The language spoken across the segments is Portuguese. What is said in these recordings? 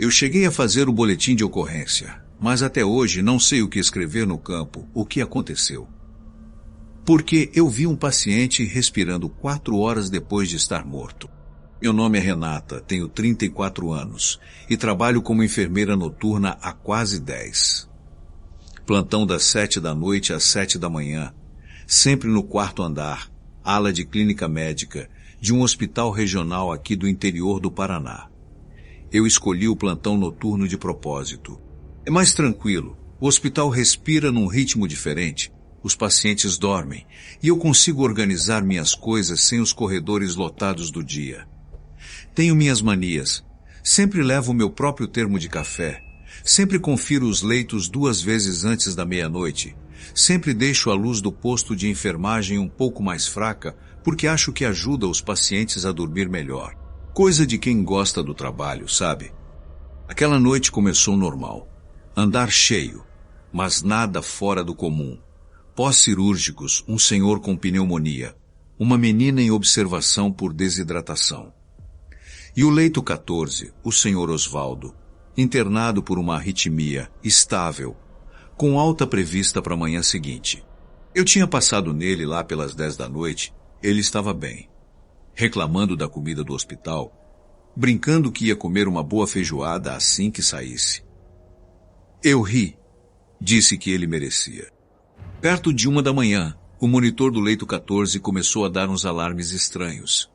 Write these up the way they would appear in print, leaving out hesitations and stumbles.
Eu cheguei a fazer o boletim de ocorrência, mas até hoje não sei o que escrever no campo, o que aconteceu. Porque eu vi um paciente respirando 4 horas depois de estar morto. Meu nome é Renata, tenho 34 anos e trabalho como enfermeira noturna há quase 10. Plantão das 7 da noite às 7 da manhã, sempre no 4º andar, ala de clínica médica, de um hospital regional aqui do interior do Paraná. Eu escolhi o plantão noturno de propósito. É mais tranquilo, o hospital respira num ritmo diferente, os pacientes dormem e eu consigo organizar minhas coisas sem os corredores lotados do dia. Tenho minhas manias, sempre levo o meu próprio termo de café, sempre confiro os leitos 2 vezes antes da meia-noite, sempre deixo a luz do posto de enfermagem um pouco mais fraca porque acho que ajuda os pacientes a dormir melhor. Coisa de quem gosta do trabalho, sabe? Aquela noite começou normal. Andar cheio, mas nada fora do comum. Pós-cirúrgicos, um senhor com pneumonia, uma menina em observação por desidratação. E o leito 14, o senhor Osvaldo, internado por uma arritmia, estável, com alta prevista para a manhã seguinte. Eu tinha passado nele lá pelas 10 da noite, ele estava bem, reclamando da comida do hospital, brincando que ia comer uma boa feijoada assim que saísse. Eu ri, disse que ele merecia. Perto de 1 da manhã, o monitor do leito 14 começou a dar uns alarmes estranhos.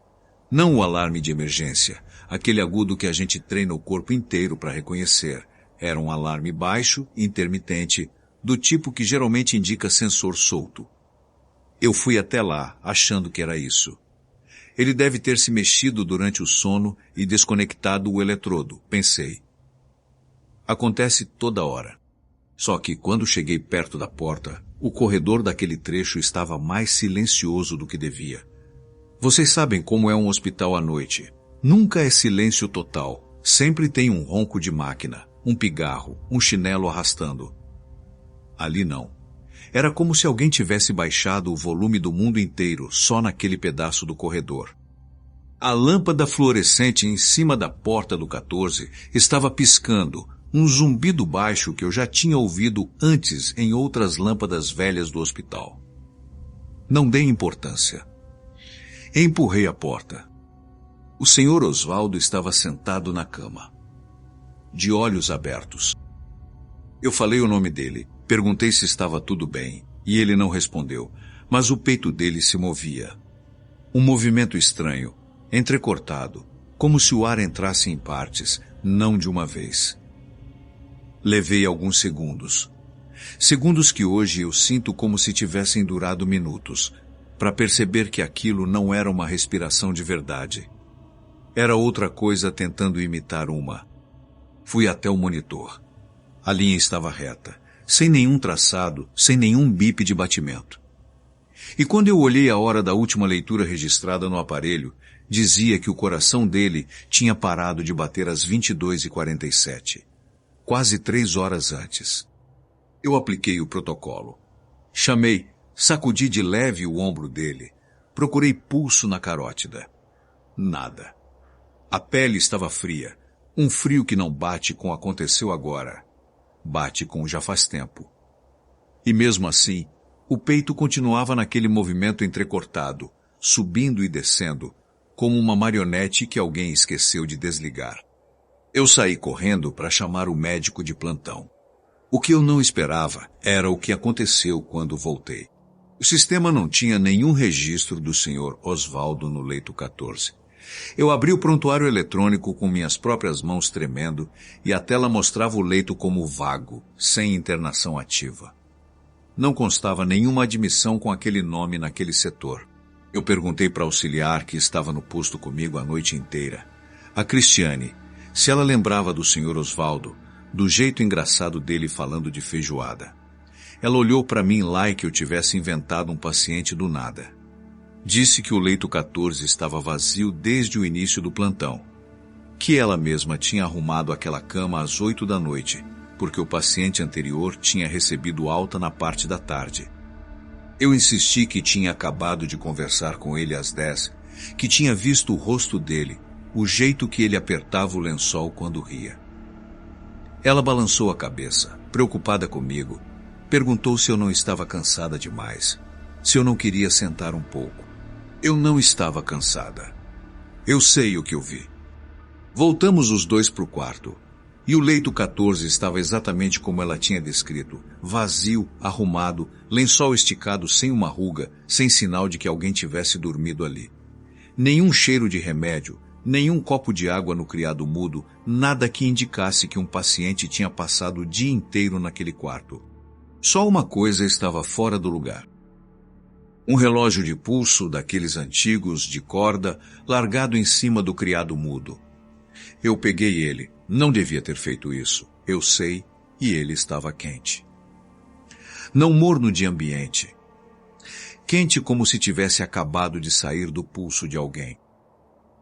Não o alarme de emergência, aquele agudo que a gente treina o corpo inteiro para reconhecer. Era um alarme baixo, intermitente, do tipo que geralmente indica sensor solto. Eu fui até lá, achando que era isso. Ele deve ter se mexido durante o sono e desconectado o eletrodo, pensei. Acontece toda hora. Só que quando cheguei perto da porta, o corredor daquele trecho estava mais silencioso do que devia. Vocês sabem como é um hospital à noite. Nunca é silêncio total. Sempre tem um ronco de máquina, um pigarro, um chinelo arrastando. Ali não. Era como se alguém tivesse baixado o volume do mundo inteiro só naquele pedaço do corredor. A lâmpada fluorescente em cima da porta do 14 estava piscando, um zumbido baixo que eu já tinha ouvido antes em outras lâmpadas velhas do hospital. Não dei importância. Empurrei a porta. O senhor Osvaldo estava sentado na cama, de olhos abertos. Eu falei o nome dele, perguntei se estava tudo bem, e ele não respondeu, mas o peito dele se movia. Um movimento estranho, entrecortado, como se o ar entrasse em partes, não de uma vez. Levei alguns segundos. Segundos que hoje eu sinto como se tivessem durado minutos, para perceber que aquilo não era uma respiração de verdade. Era outra coisa tentando imitar uma. Fui até o monitor. A linha estava reta, sem nenhum traçado, sem nenhum bip de batimento. E quando eu olhei a hora da última leitura registrada no aparelho, dizia que o coração dele tinha parado de bater às 22h47, quase 3 horas antes. Eu apliquei o protocolo. Chamei, sacudi de leve o ombro dele, procurei pulso na carótida. Nada. A pele estava fria, um frio que não bate com o aconteceu agora. Bate com já faz tempo. E mesmo assim, o peito continuava naquele movimento entrecortado, subindo e descendo, como uma marionete que alguém esqueceu de desligar. Eu saí correndo para chamar o médico de plantão. O que eu não esperava era o que aconteceu quando voltei. O sistema não tinha nenhum registro do Sr. Osvaldo no leito 14. Eu abri o prontuário eletrônico com minhas próprias mãos tremendo e a tela mostrava o leito como vago, sem internação ativa. Não constava nenhuma admissão com aquele nome naquele setor. Eu perguntei para a auxiliar que estava no posto comigo a noite inteira, a Cristiane, se ela lembrava do Sr. Osvaldo, do jeito engraçado dele falando de feijoada. Ela olhou para mim lá e que eu tivesse inventado um paciente do nada. Disse que o leito 14 estava vazio desde o início do plantão, que ela mesma tinha arrumado aquela cama às 8 da noite, porque o paciente anterior tinha recebido alta na parte da tarde. Eu insisti que tinha acabado de conversar com ele às 10, que tinha visto o rosto dele, o jeito que ele apertava o lençol quando ria. Ela balançou a cabeça, preocupada comigo. Perguntou se eu não estava cansada demais, se eu não queria sentar um pouco. Eu não estava cansada. Eu sei o que eu vi. Voltamos os dois para o quarto. E o leito 14 estava exatamente como ela tinha descrito. Vazio, arrumado, lençol esticado sem uma ruga, sem sinal de que alguém tivesse dormido ali. Nenhum cheiro de remédio, nenhum copo de água no criado mudo, nada que indicasse que um paciente tinha passado o dia inteiro naquele quarto. Só uma coisa estava fora do lugar. Um relógio de pulso, daqueles antigos, de corda, largado em cima do criado mudo. Eu peguei ele. Não devia ter feito isso. Eu sei, e ele estava quente. Não morno de ambiente. Quente como se tivesse acabado de sair do pulso de alguém.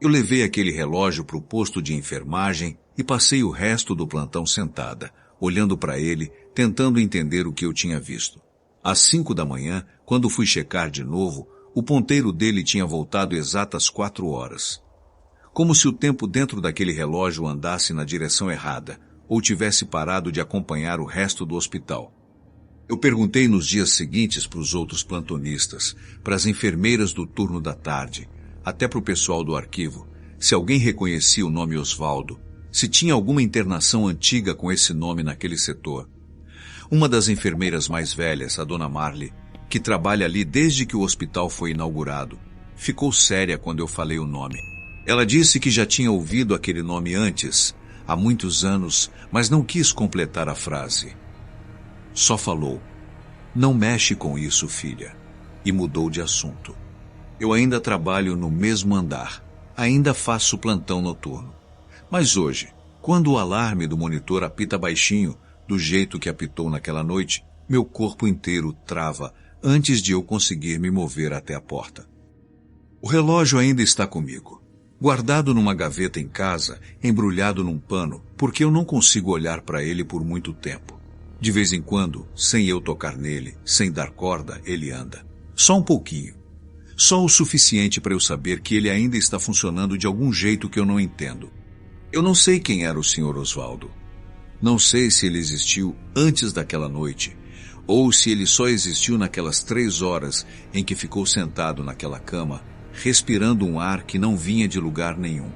Eu levei aquele relógio para o posto de enfermagem e passei o resto do plantão sentada, olhando para ele, tentando entender o que eu tinha visto. Às 5 da manhã, quando fui checar de novo, o ponteiro dele tinha voltado exatas 4 horas. Como se o tempo dentro daquele relógio andasse na direção errada, ou tivesse parado de acompanhar o resto do hospital. Eu perguntei nos dias seguintes para os outros plantonistas, para as enfermeiras do turno da tarde, até para o pessoal do arquivo, se alguém reconhecia o nome Osvaldo, se tinha alguma internação antiga com esse nome naquele setor. Uma das enfermeiras mais velhas, a dona Marley, que trabalha ali desde que o hospital foi inaugurado, ficou séria quando eu falei o nome. Ela disse que já tinha ouvido aquele nome antes, há muitos anos, mas não quis completar a frase. Só falou, "Não mexe com isso, filha", e mudou de assunto. Eu ainda trabalho no mesmo andar, ainda faço plantão noturno. Mas hoje, quando o alarme do monitor apita baixinho, do jeito que apitou naquela noite, meu corpo inteiro trava antes de eu conseguir me mover até a porta. O relógio ainda está comigo. Guardado numa gaveta em casa, embrulhado num pano, porque eu não consigo olhar para ele por muito tempo. De vez em quando, sem eu tocar nele, sem dar corda, ele anda. Só um pouquinho. Só o suficiente para eu saber que ele ainda está funcionando de algum jeito que eu não entendo. Eu não sei quem era o Sr. Osvaldo. Não sei se ele existiu antes daquela noite, ou se ele só existiu naquelas 3 horas em que ficou sentado naquela cama, respirando um ar que não vinha de lugar nenhum.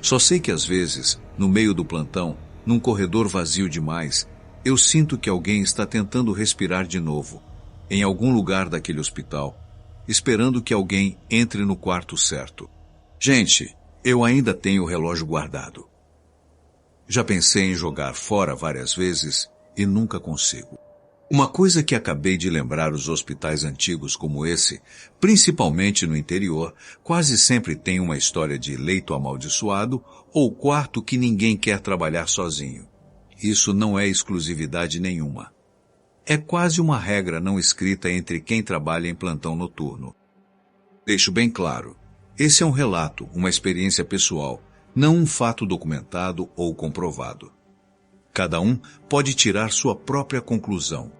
Só sei que às vezes, no meio do plantão, num corredor vazio demais, eu sinto que alguém está tentando respirar de novo, em algum lugar daquele hospital, esperando que alguém entre no quarto certo. Gente, eu ainda tenho o relógio guardado. Já pensei em jogar fora várias vezes e nunca consigo. Uma coisa que acabei de lembrar, os hospitais antigos como esse, principalmente no interior, quase sempre tem uma história de leito amaldiçoado ou quarto que ninguém quer trabalhar sozinho. Isso não é exclusividade nenhuma. É quase uma regra não escrita entre quem trabalha em plantão noturno. Deixo bem claro, esse é um relato, uma experiência pessoal, não um fato documentado ou comprovado. Cada um pode tirar sua própria conclusão.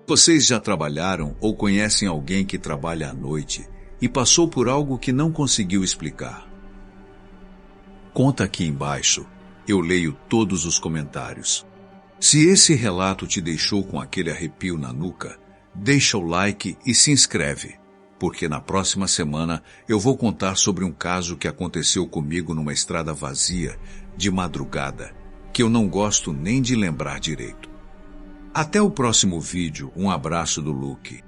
Vocês já trabalharam ou conhecem alguém que trabalha à noite e passou por algo que não conseguiu explicar? Conta aqui embaixo, eu leio todos os comentários. Se esse relato te deixou com aquele arrepio na nuca, deixa o like e se inscreve, porque na próxima semana eu vou contar sobre um caso que aconteceu comigo numa estrada vazia, de madrugada, que eu não gosto nem de lembrar direito. Até o próximo vídeo, um abraço do Luke.